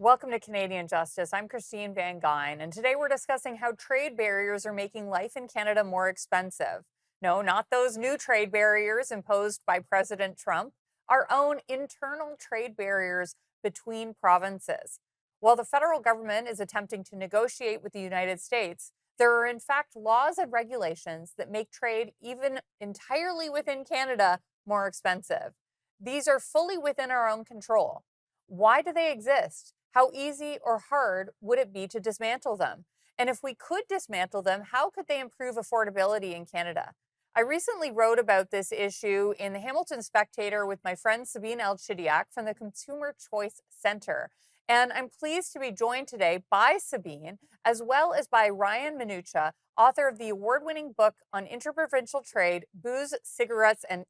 Welcome to Canadian Justice. I'm Christine Van Geyn, and today we're discussing how trade barriers are making life in Canada more expensive. No, not those new trade barriers imposed by President Trump, our own internal trade barriers between provinces. While the federal government is attempting to negotiate with the United States, there are in fact laws and regulations that make trade, even entirely within Canada, more expensive. These are fully within our own control. Why do they exist? How easy or hard would it be to dismantle them? And if we could dismantle them, how could they improve affordability in Canada? I recently wrote about this issue in the Hamilton Spectator with my friend Sabine El-Chidiac from the Consumer Choice Centre. And I'm pleased to be joined today by Sabine, as well as by Ryan Manucha, author of the award-winning book on interprovincial trade, booze, cigarettes, and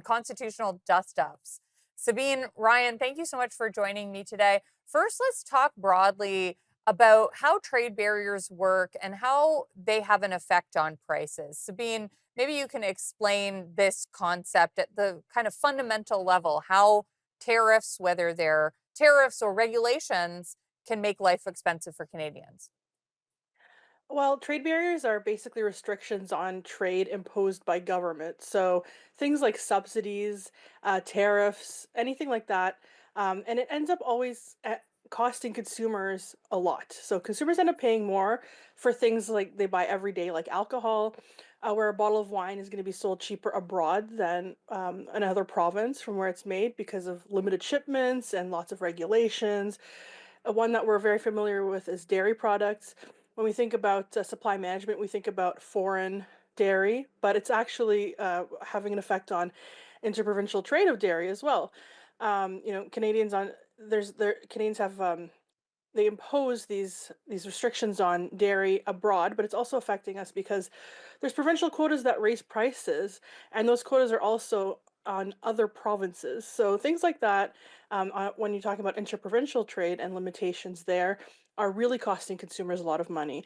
constitutional dust-ups. Sabine, Ryan, thank you so much for joining me today. First, let's talk broadly about how trade barriers work and how they have an effect on prices. Sabine, maybe you can explain this concept at the kind of fundamental level, how tariffs, whether they're tariffs or regulations, can make life expensive for Canadians. Well, trade barriers are basically restrictions on trade imposed by government. So things like subsidies, tariffs, anything like that. And it ends up always costing consumers a lot. So consumers end up paying more for things like they buy every day, like alcohol, where a bottle of wine is going to be sold cheaper abroad than another province from where it's made because of limited shipments and lots of regulations. One that we're very familiar with is dairy products. When we think about supply management, we think about foreign dairy, but it's actually having an effect on interprovincial trade of dairy as well. Canadians on there Canadians have they impose these restrictions on dairy abroad, but it's also affecting us because there's provincial quotas that raise prices, and those quotas are also on other provinces. So things like that, when you talk about interprovincial trade and limitations there, are really costing consumers a lot of money.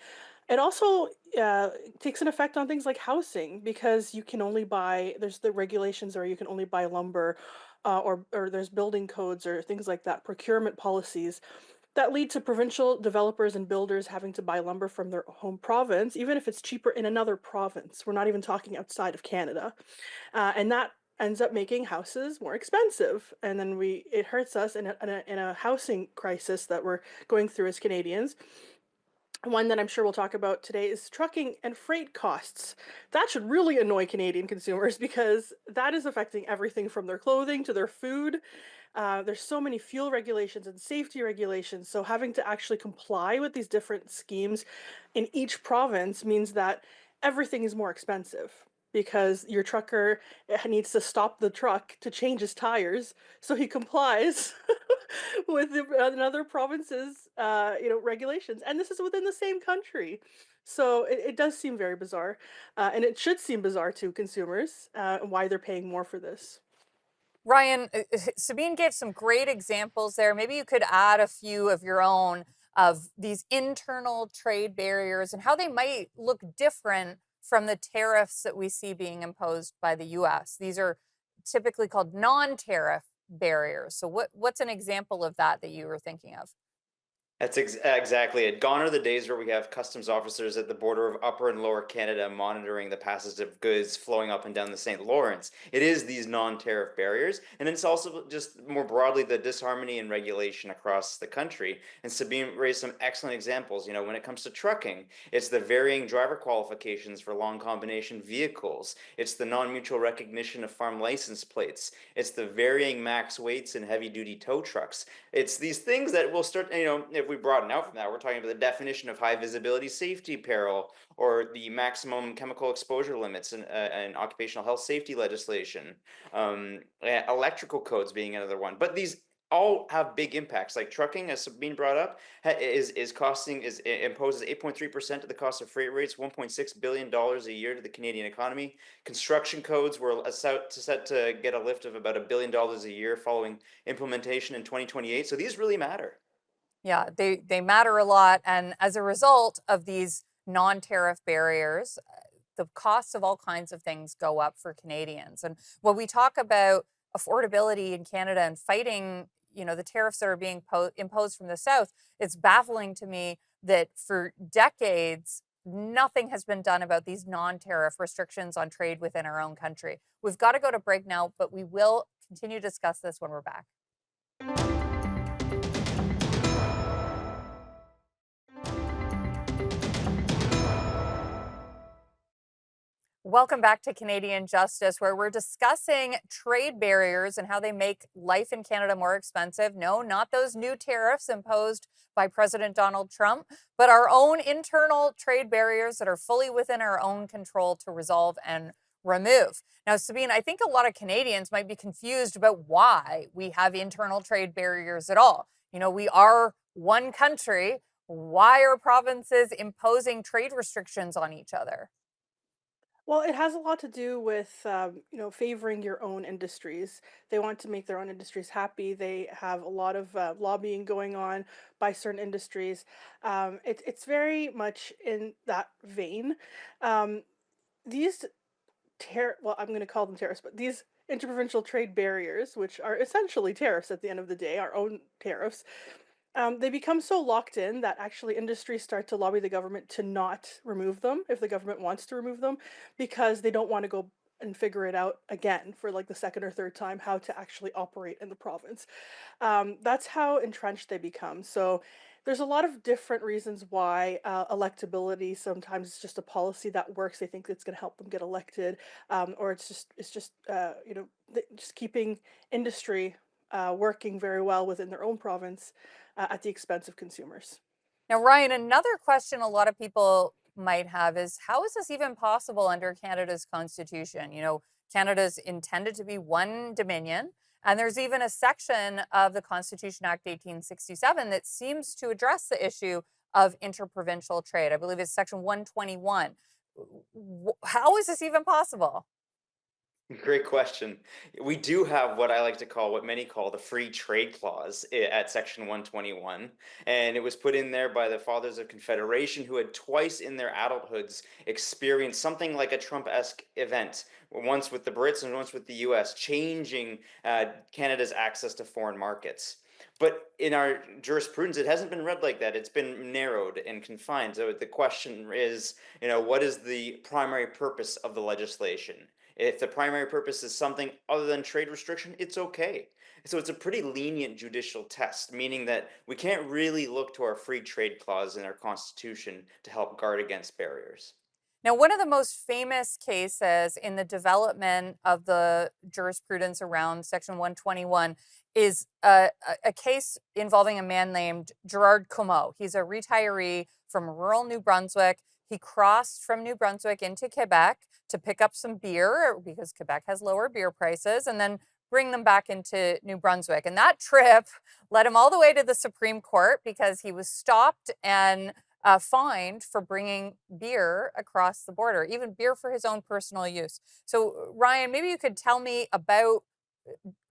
It also takes an effect on things like housing because you can only buy. There's the regulations where you can only buy lumber, or there's building codes or things like that, procurement policies that lead to provincial developers and builders having to buy lumber from their home province, even if it's cheaper in another province. We're not even talking outside of Canada. And that ends up making houses more expensive. And then it hurts us in a housing crisis that we're going through as Canadians. One that I'm sure we'll talk about today is trucking and freight costs. That should really annoy Canadian consumers because that is affecting everything from their clothing to their food. There's so many fuel regulations and safety regulations. So having to actually comply with these different schemes in each province means that everything is more expensive because your trucker needs to stop the truck to change his tires so he complies with another province's regulations, and this is within the same country. So it does seem very bizarre, and it should seem bizarre to consumers why they're paying more for this. Ryan, Sabine gave some great examples there. Maybe you could add a few of your own of these internal trade barriers and how they might look different from the tariffs that we see being imposed by the US. These are typically called non-tariff barriers. So what's an example of that you were thinking of? That's exactly it. Gone are the days where we have customs officers at the border of Upper and Lower Canada monitoring the passage of goods flowing up and down the St. Lawrence. It is these non-tariff barriers, and it's also just more broadly the disharmony in regulation across the country. And Sabine raised some excellent examples. When it comes to trucking, it's the varying driver qualifications for long combination vehicles. It's the non-mutual recognition of farm license plates. It's the varying max weights in heavy-duty tow trucks. It's these things that will start, if we broaden out from that, we're talking about the definition of high visibility safety peril or the maximum chemical exposure limits and occupational health safety legislation, electrical codes being another one. But these all have big impacts. Like trucking, as Sabine brought up, imposes 8.3% of the cost of freight rates, $1.6 billion a year to the Canadian economy. Construction codes were set to get a lift of about $1 billion a year following implementation in 2028. So these really matter. Yeah, they matter a lot. And as a result of these non-tariff barriers, the costs of all kinds of things go up for Canadians. And when we talk about affordability in Canada and fighting, the tariffs that are being imposed from the South, it's baffling to me that for decades, nothing has been done about these non-tariff restrictions on trade within our own country. We've got to go to break now, but we will continue to discuss this when we're back. Welcome back to Canadian Justice, where we're discussing trade barriers and how they make life in Canada more expensive. No, not those new tariffs imposed by President Donald Trump, but our own internal trade barriers that are fully within our own control to resolve and remove. Now, Sabine, I think a lot of Canadians might be confused about why we have internal trade barriers at all. We are one country. Why are provinces imposing trade restrictions on each other? Well, it has a lot to do with, favoring your own industries. They want to make their own industries happy. They have a lot of lobbying going on by certain industries. It's very much in that vein. Um, these I'm going to call them tariffs, but these interprovincial trade barriers, which are essentially tariffs at the end of the day, our own tariffs, they become so locked in that actually industries start to lobby the government to not remove them if the government wants to remove them, because they don't want to go and figure it out again for like the second or third time how to actually operate in the province. That's how entrenched they become. So there's a lot of different reasons why electability sometimes is just a policy that works. They think it's going to help them get elected, or just keeping industry working very well within their own province at the expense of consumers. Now, Ryan, another question a lot of people might have is how is this even possible under Canada's constitution? Canada's intended to be one dominion, and there's even a section of the Constitution Act 1867 that seems to address the issue of interprovincial trade. I believe it's section 121. How is this even possible? Great question. We do have what I like to call, what many call the free trade clause at Section 121. And it was put in there by the Fathers of Confederation, who had twice in their adulthoods experienced something like a Trump-esque event, once with the Brits and once with the US, changing Canada's access to foreign markets. But in our jurisprudence, it hasn't been read like that. It's been narrowed and confined. So the question is, what is the primary purpose of the legislation? If the primary purpose is something other than trade restriction, it's okay. So it's a pretty lenient judicial test, meaning that we can't really look to our free trade clause in our constitution to help guard against barriers. Now, one of the most famous cases in the development of the jurisprudence around Section 121 is a case involving a man named Gerard Comeau. He's a retiree from rural New Brunswick. He crossed from New Brunswick into Quebec to pick up some beer because Quebec has lower beer prices, and then bring them back into New Brunswick. And that trip led him all the way to the Supreme Court because he was stopped and fined for bringing beer across the border, even beer for his own personal use. So, Ryan, maybe you could tell me about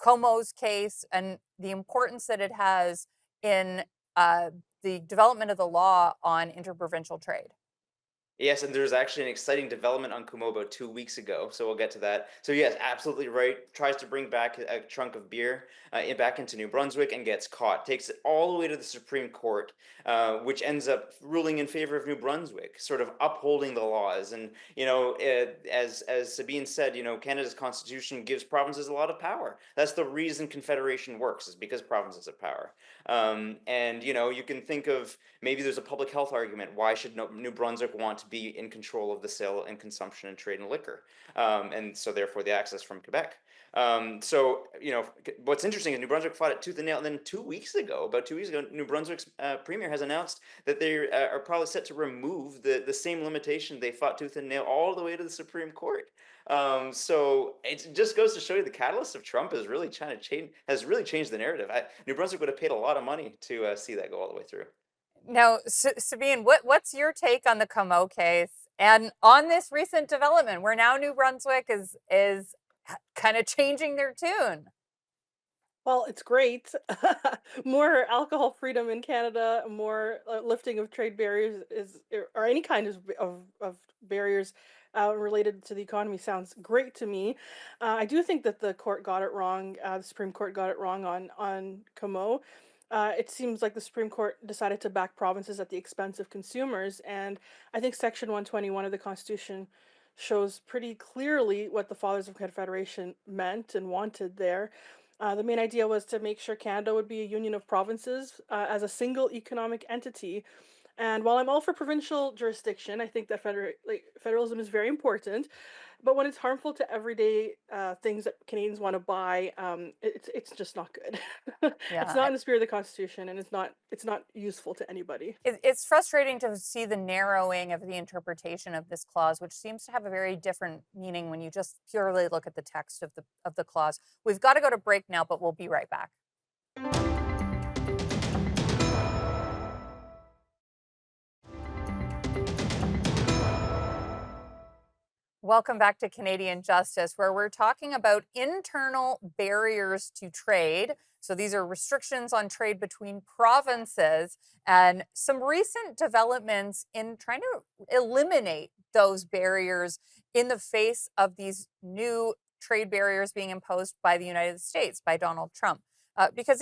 Comeau's case and the importance that it has in the development of the law on interprovincial trade. Yes, and there's actually an exciting development on Kumo about 2 weeks ago, so we'll get to that. So yes, absolutely right. Tries to bring back a trunk of beer back into New Brunswick and gets caught. Takes it all the way to the Supreme Court, which ends up ruling in favor of New Brunswick, sort of upholding the laws. And as Sabine said, Canada's constitution gives provinces a lot of power. That's the reason Confederation works, is because provinces have power. And you can think of, maybe there's a public health argument. Why should New Brunswick want to be in control of the sale and consumption and trade in liquor? And so therefore the access from Quebec. What's interesting is New Brunswick fought it tooth and nail. And then about 2 weeks ago, New Brunswick's premier has announced that they are probably set to remove the same limitation they fought tooth and nail all the way to the Supreme Court. So it just goes to show you the catalyst of Trump is really has really changed the narrative. New Brunswick would have paid a lot of money to see that go all the way through. Now, Sabine, what's your take on the Comeau case and on this recent development where now New Brunswick is kind of changing their tune? Well, it's great. More alcohol freedom in Canada, more lifting of trade barriers or any kind of barriers related to the economy sounds great to me. I do think that the court got it wrong. The Supreme Court got it wrong on Como. It seems like the Supreme Court decided to back provinces at the expense of consumers, and I think Section 121 of the Constitution shows pretty clearly what the Fathers of Confederation meant and wanted there. The main idea was to make sure Canada would be a union of provinces as a single economic entity. And while I'm all for provincial jurisdiction, I think that federalism is very important. But when it's harmful to everyday things that Canadians want to buy, it's just not good. It's Yeah. not in the spirit of the Constitution, and it's not useful to anybody. It's frustrating to see the narrowing of the interpretation of this clause, which seems to have a very different meaning when you just purely look at the text of the clause. We've got to go to break now, but we'll be right back. Welcome back to Canadian Justice, where we're talking about internal barriers to trade. So these are restrictions on trade between provinces and some recent developments in trying to eliminate those barriers in the face of these new trade barriers being imposed by the United States, by Donald Trump. Because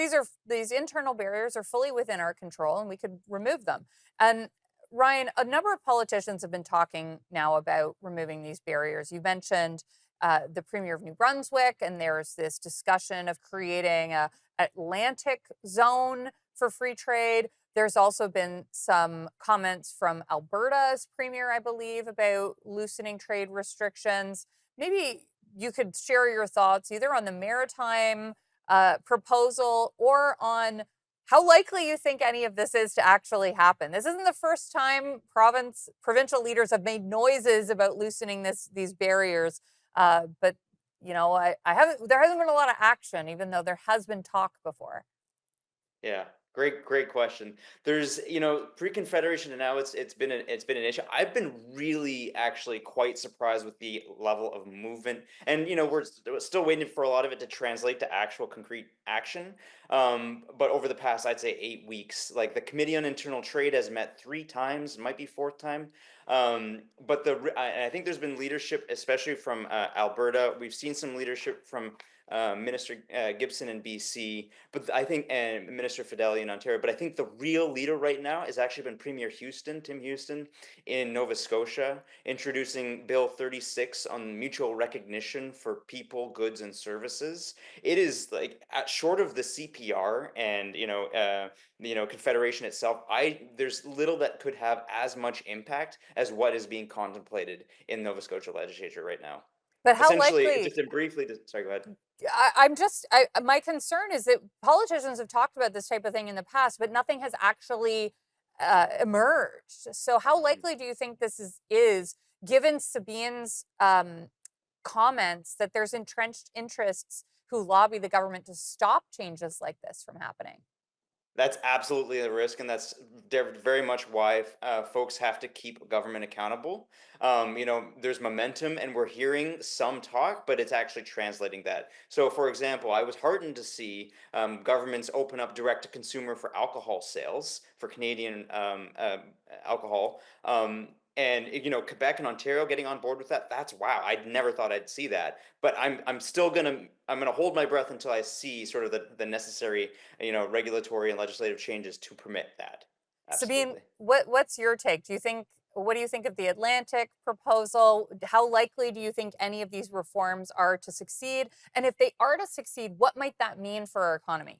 these internal barriers are fully within our control and we could remove them. And Ryan, a number of politicians have been talking now about removing these barriers. You mentioned the Premier of New Brunswick, and there's this discussion of creating a Atlantic zone for free trade. There's also been some comments from Alberta's Premier, I believe, about loosening trade restrictions. Maybe you could share your thoughts either on the maritime proposal or on how likely you think any of this is to actually happen. This isn't the first time provincial leaders have made noises about loosening these barriers, but I haven't. There hasn't been a lot of action, even though there has been talk before. Yeah, great question. There's, pre-Confederation and now it's been an issue. I've been really actually quite surprised with the level of movement, and we're still waiting for a lot of it to translate to actual concrete action. But over the past, I'd say 8 weeks, like the Committee on Internal Trade has met 3 times, might be fourth time. But I think there's been leadership, especially from Alberta. We've seen some leadership from Minister Gibson in BC, but I think, and Minister Fideli in Ontario. But I think the real leader right now has actually been Premier Tim Houston, in Nova Scotia, introducing Bill 36 on mutual recognition for people, goods, and services. It is like short of the CPR and Confederation itself. There's little that could have as much impact as what is being contemplated in Nova Scotia legislature right now. But how Essentially, likely? just to briefly, sorry, go ahead. My concern is that politicians have talked about this type of thing in the past, but nothing has actually emerged. So, how Mhm. likely do you think this is given Sabine's comments that there's entrenched interests who lobby the government to stop changes like this from happening? That's absolutely a risk, and that's very much why folks have to keep government accountable. There's momentum, and we're hearing some talk, but it's actually translating that. So, for example, I was heartened to see governments open up direct to consumer for alcohol sales for Canadian alcohol. And Quebec and Ontario getting on board with that, that's wow. I never thought I'd see that. But I'm gonna hold my breath until I see sort of the necessary regulatory and legislative changes to permit that. Sabine, Absolutely. what's your take? What do you think of the Atlantic proposal? How likely do you think any of these reforms are to succeed? And if they are to succeed, what might that mean for our economy?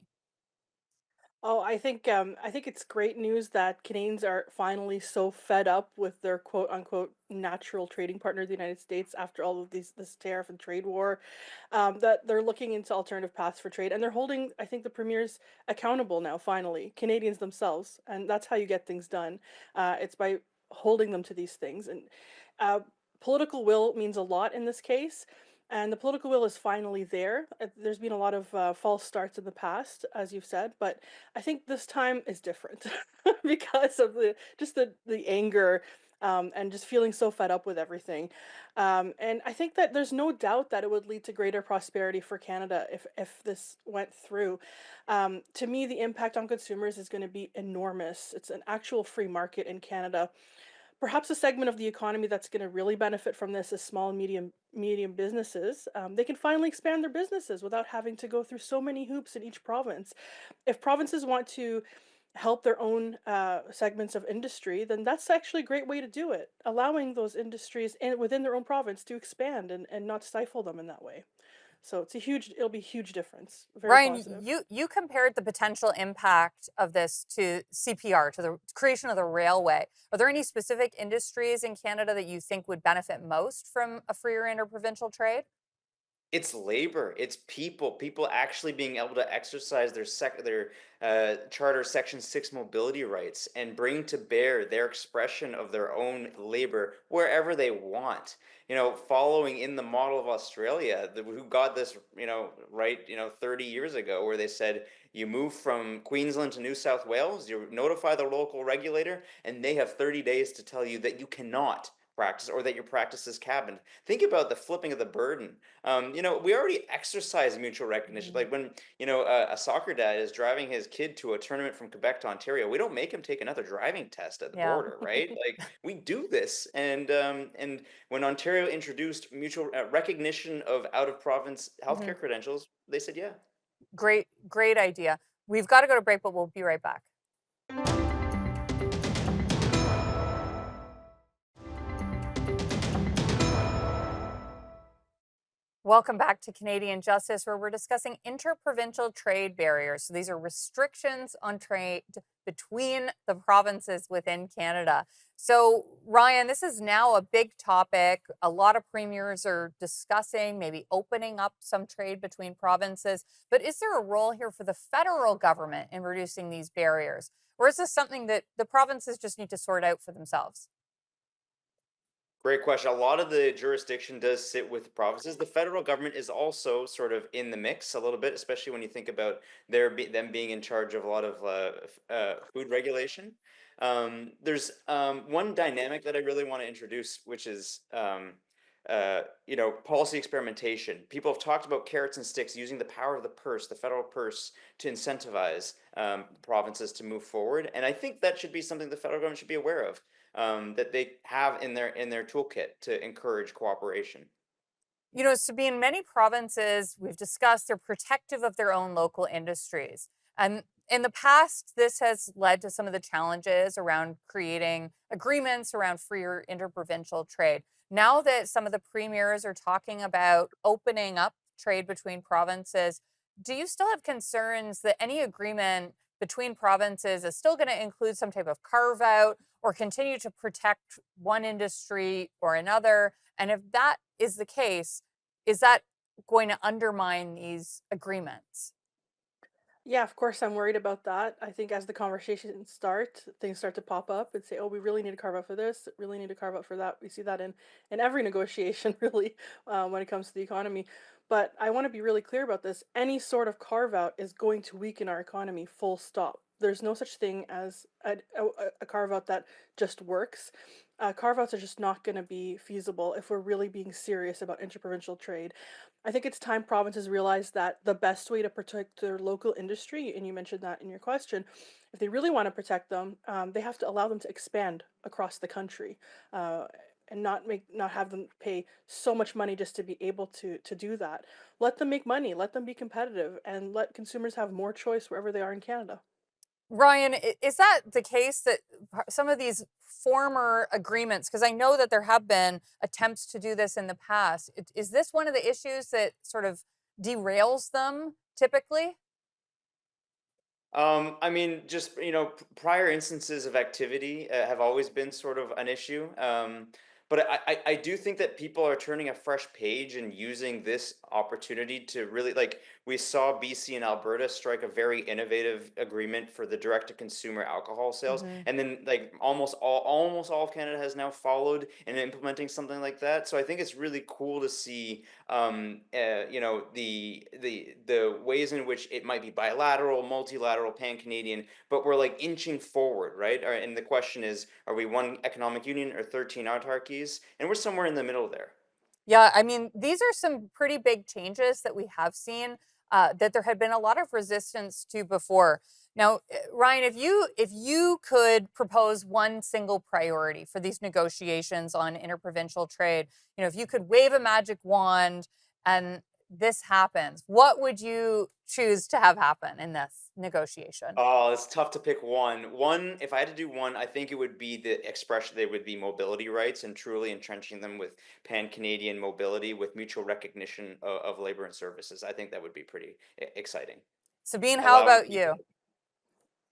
Oh, I think it's great news that Canadians are finally so fed up with their quote unquote natural trading partner, the United States, after all of this tariff and trade war, that they're looking into alternative paths for trade, and they're holding, I think, the premiers accountable now. Finally, Canadians themselves, and that's how you get things done. It's by holding them to these things, and uh, political will means a lot in this case. And the political will is finally there. There's been a lot of false starts in the past, as you've said, but I think this time is different because of the anger and just feeling so fed up with everything. And I think that there's no doubt that it would lead to greater prosperity for Canada if this went through. To me, the impact on consumers is going to be enormous. It's an actual free market in Canada. Perhaps a segment of the economy that's going to really benefit from this is small and medium businesses. They can finally expand their businesses without having to go through so many hoops in each province. If provinces want to help their own segments of industry, then that's actually a great way to do it. Allowing those industries within their own province to expand and not stifle them in that way. So it'll be a huge difference. Very Ryan, positive. you compared the potential impact of this to CPR, to the creation of the railway. Are there any specific industries in Canada that you think would benefit most from a freer interprovincial trade? It's labor. It's people. People actually being able to exercise their charter Section 6 mobility rights and bring to bear their expression of their own labor wherever they want. Following in the model of Australia, who got this, right, 30 years ago, where they said you move from Queensland to New South Wales, you notify the local regulator, and they have 30 days to tell you that you cannot practice or that your practice is cabined. Think about the flipping of the burden. We already exercise mutual recognition. Mhm. Like when, a soccer dad is driving his kid to a tournament from Quebec to Ontario, we don't make him take another driving test at the Yeah. border, right? Like we do this. And when Ontario introduced mutual recognition of out of province Mhm. healthcare credentials, they said, yeah. Great idea. We've got to go to break, but we'll be right back. Welcome back to Canadian Justice, where we're discussing interprovincial trade barriers. So these are restrictions on trade between the provinces within Canada. So, Ryan, this is now a big topic. A lot of premiers are discussing maybe opening up some trade between provinces. But is there a role here for the federal government in reducing these barriers? Or is this something that the provinces just need to sort out for themselves? Great question. A lot of the jurisdiction does sit with the provinces. The federal government is also sort of in the mix a little bit, especially when you think about them being in charge of a lot of food regulation. There's one dynamic that I really want to introduce, which is policy experimentation. People have talked about carrots and sticks, using the power of the purse, the federal purse, to incentivize provinces to move forward. And I think that should be something the federal government should be aware of, that they have in their toolkit to encourage cooperation. Sabine, many provinces we've discussed, they're protective of their own local industries. And in the past, this has led to some of the challenges around creating agreements around freer interprovincial trade. Now that some of the premiers are talking about opening up trade between provinces, do you still have concerns that any agreement between provinces is still going to include some type of carve out or continue to protect one industry or another? And if that is the case, is that going to undermine these agreements? Yeah, of course, I'm worried about that. I think as the conversations start, things start to pop up and say, "Oh, we really need to carve out for this. Really need to carve out for that." We see that in every negotiation, really, when it comes to the economy. But I want to be really clear about this. Any sort of carve out is going to weaken our economy. Full stop. There's no such thing as a carve out that just works. Carve outs are just not going to be feasible if we're really being serious about interprovincial trade. I think it's time provinces realize that the best way to protect their local industry, and you mentioned that in your question, if they really want to protect them, they have to allow them to expand across the country, uh, and not have them pay so much money just to be able to do that. Let them make money, let them be competitive, and let consumers have more choice wherever they are in Canada. Ryan, is that the case that some of these former agreements, because I know that there have been attempts to do this in the past, is this one of the issues that sort of derails them typically? I mean, just prior instances of activity have always been sort of an issue. But I do think that people are turning a fresh page and using this opportunity to really like we saw BC and Alberta strike a very innovative agreement for the direct to consumer alcohol sales, Mhm. and then like almost all of Canada has now followed in implementing something like that. So I think it's really cool to see the ways in which it might be bilateral, multilateral, pan Canadian, but we're like inching forward, right? And the question is, are we one economic union or 13 autarkies? And we're somewhere in the middle there. Yeah, I mean, these are some pretty big changes that we have seen that there had been a lot of resistance to before. Now, Ryan, if you could propose one single priority for these negotiations on interprovincial trade, if you could wave a magic wand and this happens, what would you choose to have happen in this negotiation? Oh, it's tough to pick one. One, if I had to do one, I think it would be the expression they would be mobility rights and truly entrenching them with pan-Canadian mobility with mutual recognition of labor and services. I think that would be pretty exciting. Sabine, how Allowing about people. you?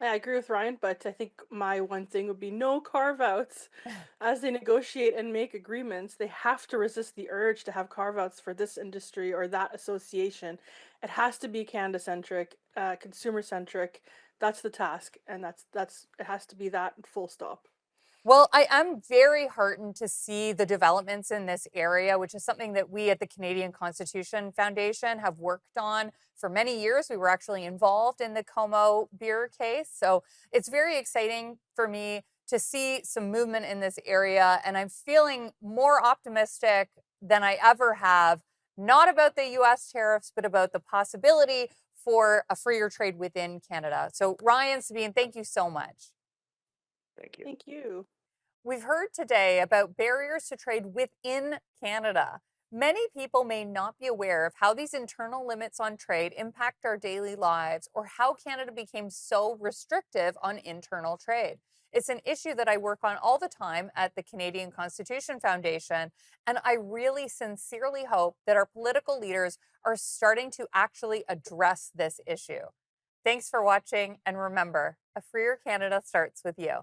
I agree with Ryan, but I think my one thing would be no carve outs. As they negotiate and make agreements, they have to resist the urge to have carve outs for this industry or that association. It has to be Canada centric, consumer centric. That's the task, and that's it has to be that full stop. Well, I am very heartened to see the developments in this area, which is something that we at the Canadian Constitution Foundation have worked on for many years. We were actually involved in the Como beer case. So it's very exciting for me to see some movement in this area. And I'm feeling more optimistic than I ever have, not about the US tariffs, but about the possibility for a freer trade within Canada. So, Ryan, Sabine, thank you so much. Thank you. Thank you. We've heard today about barriers to trade within Canada. Many people may not be aware of how these internal limits on trade impact our daily lives or how Canada became so restrictive on internal trade. It's an issue that I work on all the time at the Canadian Constitution Foundation, and I really sincerely hope that our political leaders are starting to actually address this issue. Thanks for watching, and remember, a freer Canada starts with you.